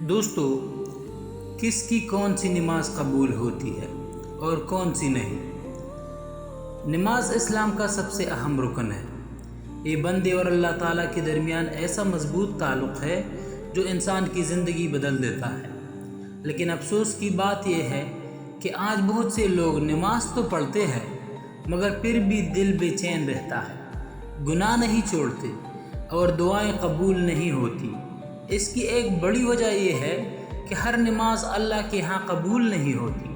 دوستو، کس کی کون سی نماز قبول ہوتی ہے اور کون سی نہیں؟ نماز اسلام کا سب سے اہم رکن ہے۔ یہ بندے اور اللہ تعالیٰ کے درمیان ایسا مضبوط تعلق ہے جو انسان کی زندگی بدل دیتا ہے۔ لیکن افسوس کی بات یہ ہے کہ آج بہت سے لوگ نماز تو پڑھتے ہیں مگر پھر بھی دل بے چین رہتا ہے، گناہ نہیں چھوڑتے اور دعائیں قبول نہیں ہوتی۔ اس کی ایک بڑی وجہ یہ ہے کہ ہر نماز اللہ کے ہاں قبول نہیں ہوتی۔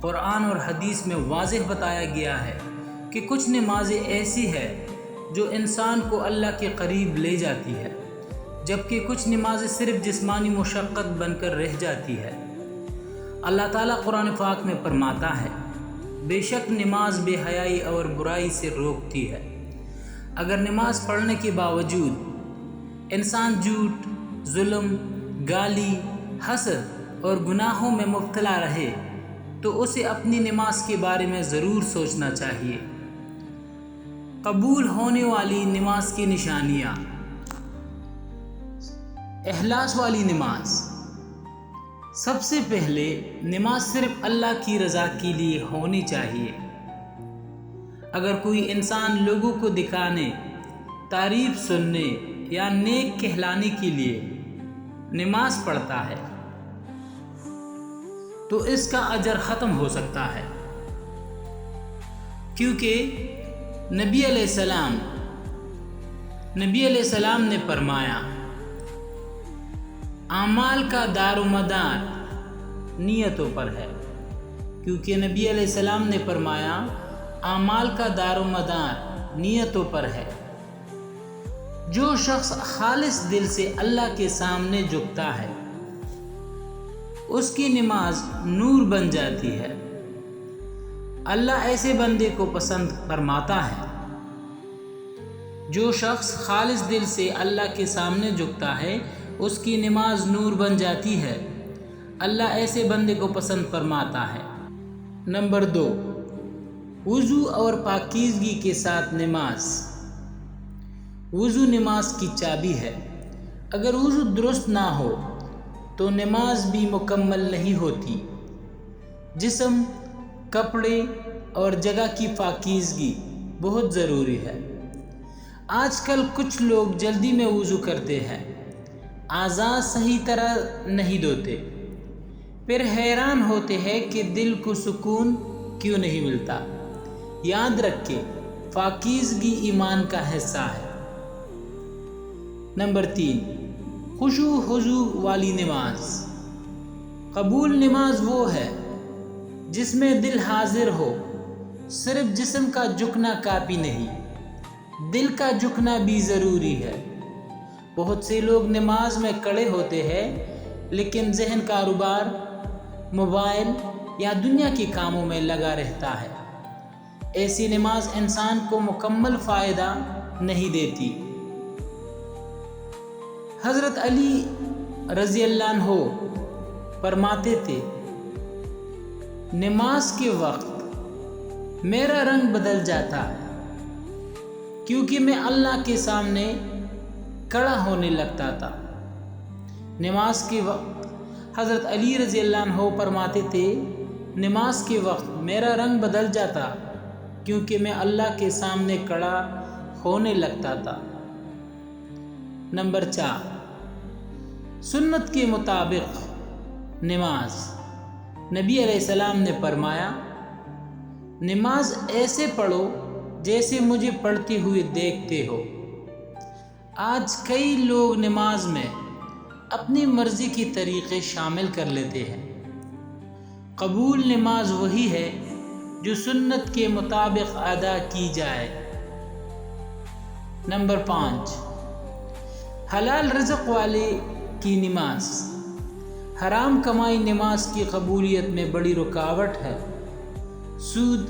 قرآن اور حدیث میں واضح بتایا گیا ہے کہ کچھ نمازیں ایسی ہیں جو انسان کو اللہ کے قریب لے جاتی ہے، جبکہ کچھ نمازیں صرف جسمانی مشقت بن کر رہ جاتی ہے۔ اللہ تعالیٰ قرآن پاک میں فرماتا ہے، بے شک نماز بے حیائی اور برائی سے روکتی ہے۔ اگر نماز پڑھنے کے باوجود انسان جھوٹ، ظلم، گالی، حسد اور گناہوں میں مبتلا رہے تو اسے اپنی نماز کے بارے میں ضرور سوچنا چاہیے۔ قبول ہونے والی نماز کی نشانیاں۔ اخلاص والی نماز۔ سب سے پہلے نماز صرف اللہ کی رضا کے لیے ہونی چاہیے۔ اگر کوئی انسان لوگوں کو دکھانے، تعریف سننے یا نیک کہلانے کے لیے نماز پڑھتا ہے تو اس کا اجر ختم ہو سکتا ہے، کیونکہ نبی علیہ السلام نے فرمایا، اعمال کا دار و مدار نیتوں پر ہے۔ کیونکہ نبی علیہ السلام نے فرمایا، اعمال کا دار و مدار نیتوں پر ہے۔ جو شخص خالص دل سے اللہ کے سامنے جھکتا ہے اس کی نماز نور بن جاتی ہے۔ اللہ ایسے بندے کو پسند فرماتا ہے۔ جو شخص خالص دل سے اللہ کے سامنے جھکتا ہے اس کی نماز نور بن جاتی ہے۔ اللہ ایسے بندے کو پسند فرماتا ہے۔ نمبر 2، وضو اور پاکیزگی کے ساتھ نماز۔ وضو نماز کی چابی ہے۔ اگر وضو درست نہ ہو تو نماز بھی مکمل نہیں ہوتی۔ جسم، کپڑے اور جگہ کی پاکیزگی بہت ضروری ہے۔ آج کل کچھ لوگ جلدی میں وضو کرتے ہیں، اعضاء صحیح طرح نہیں دھوتے، پھر حیران ہوتے ہیں کہ دل کو سکون کیوں نہیں ملتا۔ یاد رکھیں، پاکیزگی ایمان کا حصہ ہے۔ نمبر 3، خشوع خضوع والی نماز۔ قبول نماز وہ ہے جس میں دل حاضر ہو، صرف جسم کا جھکنا کافی نہیں، دل کا جھکنا بھی ضروری ہے۔ بہت سے لوگ نماز میں کھڑے ہوتے ہیں لیکن ذہن کاروبار، موبائل یا دنیا کے کاموں میں لگا رہتا ہے۔ ایسی نماز انسان کو مکمل فائدہ نہیں دیتی۔ حضرت علی رضی اللہ عنہ فرماتے تھے، نماز کے وقت میرا رنگ بدل جاتا ہے کیونکہ میں اللہ کے سامنے کھڑا ہونے لگتا تھا۔ نماز کے وقت حضرت علی رضی اللہ عنہ فرماتے تھے، نماز کے وقت میرا رنگ بدل جاتا کیونکہ میں اللہ کے سامنے کھڑا ہونے لگتا تھا۔ نمبر 4، سنت کے مطابق نماز۔ نبی علیہ السلام نے فرمایا، نماز ایسے پڑھو جیسے مجھے پڑھتے ہوئے دیکھتے ہو۔ آج کئی لوگ نماز میں اپنی مرضی کے طریقے شامل کر لیتے ہیں۔ قبول نماز وہی ہے جو سنت کے مطابق ادا کی جائے۔ نمبر 5، حلال رزق والے کی نماز۔ حرام کمائی نماز کی قبولیت میں بڑی رکاوٹ ہے۔ سود،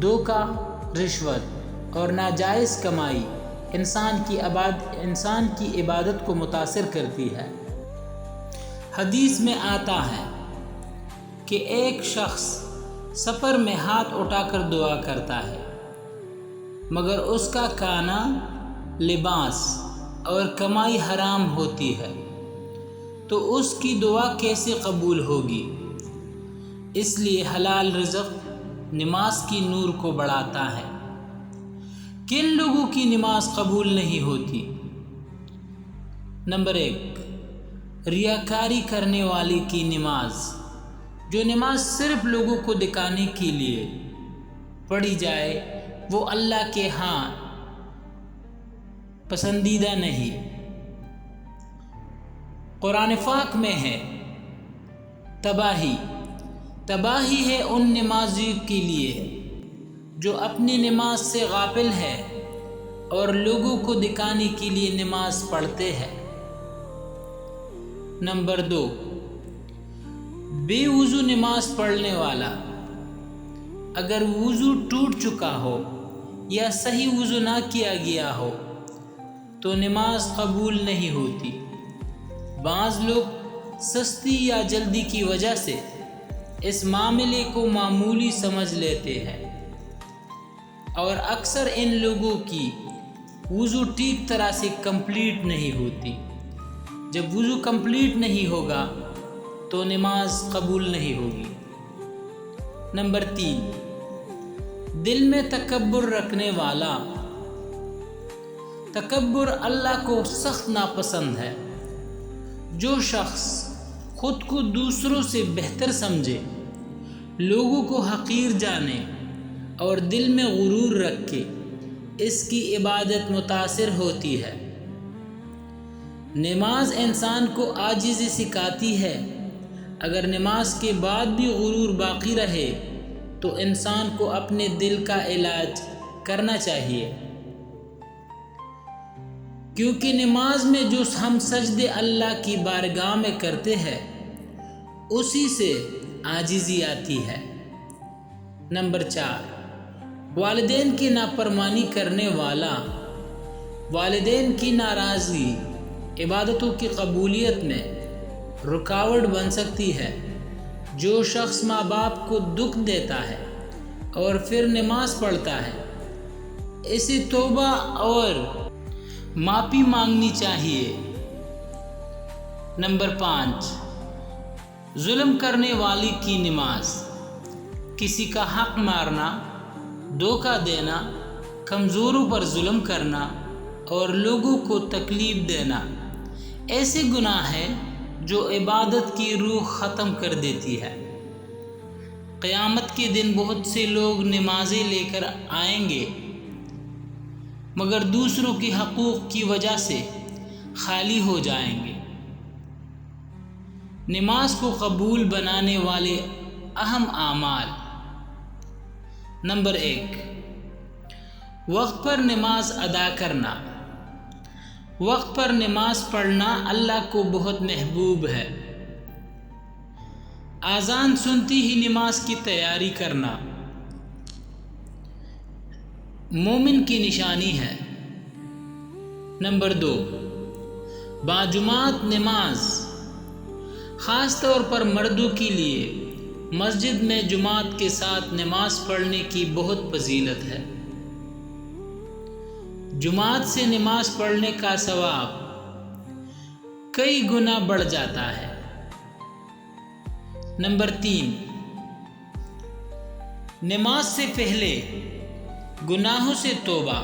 دھوکہ، رشوت اور ناجائز کمائی انسان کی عبادت کو متاثر کرتی ہے۔ حدیث میں آتا ہے کہ ایک شخص سفر میں ہاتھ اٹھا کر دعا کرتا ہے مگر اس کا کھانا، لباس اور کمائی حرام ہوتی ہے تو اس کی دعا کیسے قبول ہوگی؟ اس لیے حلال رزق نماز کی نور کو بڑھاتا ہے۔ کن لوگوں کی نماز قبول نہیں ہوتی؟ نمبر 1، ریاکاری کرنے والے کی نماز۔ جو نماز صرف لوگوں کو دکھانے کے لیے پڑھی جائے وہ اللہ کے ہاں پسندیدہ نہیں۔ قرآن پاک میں ہے تباہی ہے ان نمازیوں کے لیے جو اپنی نماز سے غافل ہے اور لوگوں کو دکھانے کے لیے نماز پڑھتے ہیں۔ نمبر 2، بے وضو نماز پڑھنے والا۔ اگر وضو ٹوٹ چکا ہو یا صحیح وضو نہ کیا گیا ہو تو نماز قبول نہیں ہوتی۔ بعض لوگ سستی یا جلدی کی وجہ سے اس معاملے کو معمولی سمجھ لیتے ہیں، اور اکثر ان لوگوں کی وضو ٹھیک طرح سے کمپلیٹ نہیں ہوتی۔ جب وضو کمپلیٹ نہیں ہوگا تو نماز قبول نہیں ہوگی۔ نمبر 3، دل میں تکبر رکھنے والا۔ تکبر اللہ کو سخت ناپسند ہے۔ جو شخص خود کو دوسروں سے بہتر سمجھے، لوگوں کو حقیر جانے اور دل میں غرور رکھے، اس کی عبادت متاثر ہوتی ہے۔ نماز انسان کو عاجزی سکھاتی ہے۔ اگر نماز کے بعد بھی غرور باقی رہے تو انسان کو اپنے دل کا علاج کرنا چاہیے، کیونکہ نماز میں جو ہم سجدے اللہ کی بارگاہ میں کرتے ہیں اسی سے عاجزی آتی ہے۔ نمبر 4، والدین کی نافرمانی کرنے والا۔ والدین کی ناراضگی عبادتوں کی قبولیت میں رکاوٹ بن سکتی ہے۔ جو شخص ماں باپ کو دکھ دیتا ہے اور پھر نماز پڑھتا ہے، اسے توبہ اور معافی مانگنی چاہیے۔ نمبر 5، ظلم کرنے والی کی نماز۔ کسی کا حق مارنا، دھوکہ دینا، کمزوروں پر ظلم کرنا اور لوگوں کو تکلیف دینا ایسے گناہ ہیں جو عبادت کی روح ختم کر دیتی ہے۔ قیامت کے دن بہت سے لوگ نمازیں لے کر آئیں گے مگر دوسروں کے حقوق کی وجہ سے خالی ہو جائیں گے۔ نماز کو قبول بنانے والے اہم اعمال۔ نمبر 1، وقت پر نماز ادا کرنا۔ وقت پر نماز پڑھنا اللہ کو بہت محبوب ہے۔ اذان سنتی ہی نماز کی تیاری کرنا مومن کی نشانی ہے۔ نمبر 2، باجماعت نماز۔ خاص طور پر مردوں کے لیے مسجد میں جماعت کے ساتھ نماز پڑھنے کی بہت فضیلت ہے۔ جماعت سے نماز پڑھنے کا ثواب کئی گنا بڑھ جاتا ہے۔ نمبر 3، نماز سے پہلے گناہوں سے توبہ۔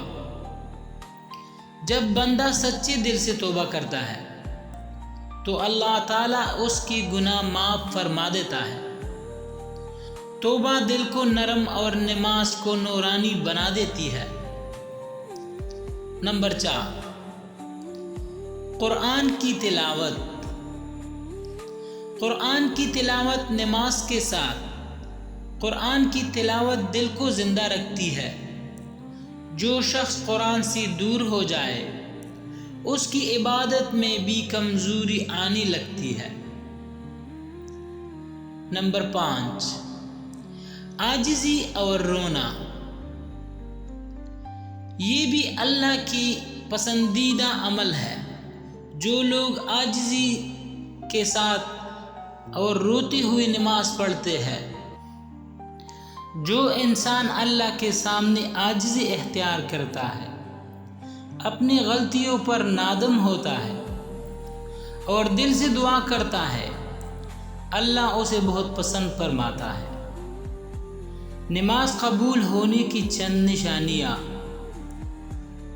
جب بندہ سچے دل سے توبہ کرتا ہے تو اللہ تعالیٰ اس کی گناہ معاف فرما دیتا ہے۔ توبہ دل کو نرم اور نماز کو نورانی بنا دیتی ہے۔ نمبر 4، قرآن کی تلاوت۔ قرآن کی تلاوت نماز کے ساتھ قرآن کی تلاوت دل کو زندہ رکھتی ہے۔ جو شخص قرآن سے دور ہو جائے اس کی عبادت میں بھی کمزوری آنے لگتی ہے۔ نمبر 5، عاجزی اور رونا۔ یہ بھی اللہ کی پسندیدہ عمل ہے۔ جو لوگ عاجزی کے ساتھ اور روتے ہوئے نماز پڑھتے ہیں، جو انسان اللہ کے سامنے عاجزی اختیار کرتا ہے، اپنی غلطیوں پر نادم ہوتا ہے اور دل سے دعا کرتا ہے اللہ اسے بہت پسند فرماتا ہے۔ نماز قبول ہونے کی چند نشانیاں۔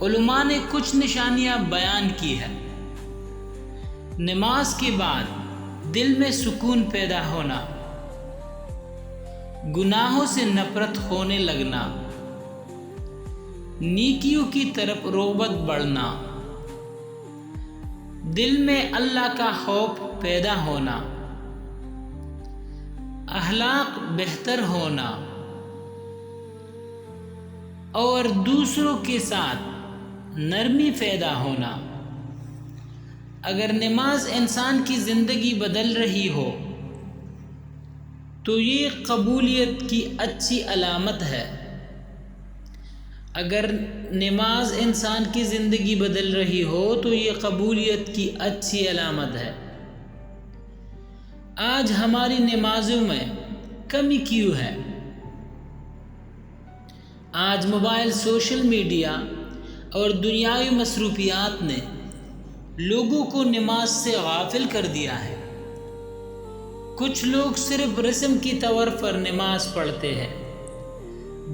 علماء نے کچھ نشانیاں بیان کی ہے۔ نماز کے بعد دل میں سکون پیدا ہونا، گناہوں سے نفرت ہونے لگنا، نیکیوں کی طرف رغبت بڑھنا، دل میں اللہ کا خوف پیدا ہونا، اخلاق بہتر ہونا اور دوسروں کے ساتھ نرمی پیدا ہونا۔ اگر نماز انسان کی زندگی بدل رہی ہو تو یہ قبولیت کی اچھی علامت ہے۔ اگر نماز انسان کی زندگی بدل رہی ہو تو یہ قبولیت کی اچھی علامت ہے۔ آج ہماری نمازوں میں کمی کیوں ہے؟ آج موبائل، سوشل میڈیا اور دنیاوی مصروفیات نے لوگوں کو نماز سے غافل کر دیا ہے۔ کچھ لوگ صرف رسم کی طور پر نماز پڑھتے ہیں،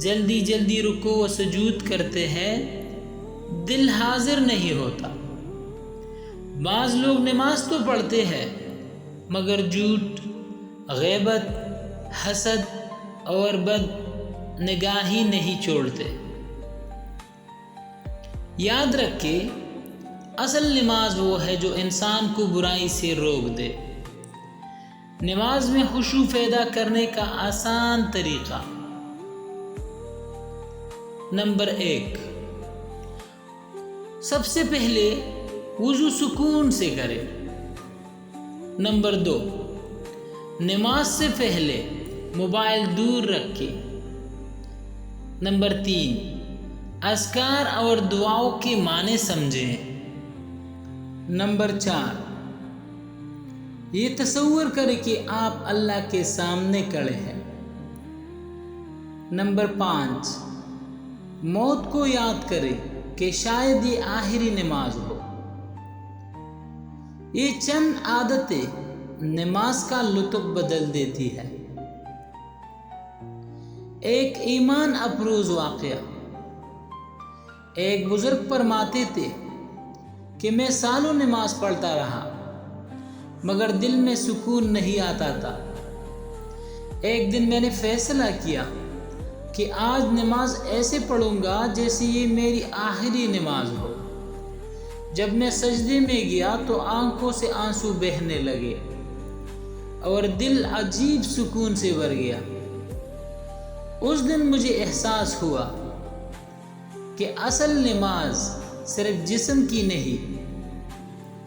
جلدی جلدی رکوع و سجود کرتے ہیں، دل حاضر نہیں ہوتا۔ بعض لوگ نماز تو پڑھتے ہیں مگر جھوٹ، غیبت، حسد اور بد نگاہی نہیں چھوڑتے۔ یاد رکھے، اصل نماز وہ ہے جو انسان کو برائی سے روک دے۔ نماز میں خشوع پیدا کرنے کا آسان طریقہ۔ نمبر 1، سب سے پہلے وضو سکون سے کرے۔ نمبر 2، نماز سے پہلے موبائل دور رکھے۔ نمبر 3، اذکار اور دعاؤں کے معنی سمجھیں۔ نمبر 4، یہ تصور کرے کہ آپ اللہ کے سامنے کھڑے ہیں۔ نمبر 5، موت کو یاد کرے کہ شاید یہ آخری نماز ہو۔ یہ چند عادتیں نماز کا لطف بدل دیتی ہے۔ ایک ایمان افروز واقعہ۔ ایک بزرگ فرماتے تھے کہ میں سالوں نماز پڑھتا رہا مگر دل میں سکون نہیں آتا تھا۔ ایک دن میں نے فیصلہ کیا کہ آج نماز ایسے پڑھوں گا جیسے یہ میری آخری نماز ہو۔ جب میں سجدے میں گیا تو آنکھوں سے آنسو بہنے لگے اور دل عجیب سکون سے بھر گیا۔ اس دن مجھے احساس ہوا کہ اصل نماز صرف جسم کی نہیں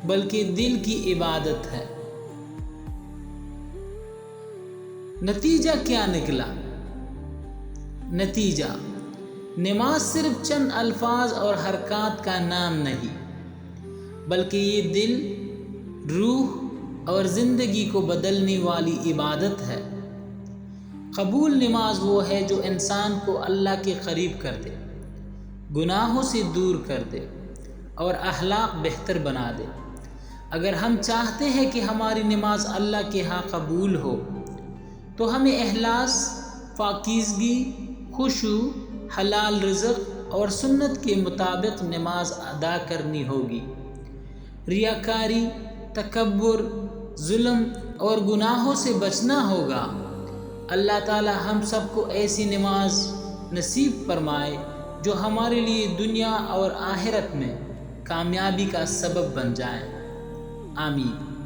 بلکہ دل کی عبادت ہے۔ نتیجہ کیا نکلا؟ نتیجہ، نماز صرف چند الفاظ اور حرکات کا نام نہیں بلکہ یہ دل، روح اور زندگی کو بدلنے والی عبادت ہے۔ قبول نماز وہ ہے جو انسان کو اللہ کے قریب کر دے، گناہوں سے دور کر دے اور اخلاق بہتر بنا دے۔ اگر ہم چاہتے ہیں کہ ہماری نماز اللہ کے ہاں قبول ہو تو ہمیں اخلاص، پاکیزگی، خشوع، حلال رزق اور سنت کے مطابق نماز ادا کرنی ہوگی۔ ریاکاری، تکبر، ظلم اور گناہوں سے بچنا ہوگا۔ اللہ تعالی ہم سب کو ایسی نماز نصیب فرمائے جو ہمارے لیے دنیا اور آخرت میں کامیابی کا سبب بن جائے۔ آمین۔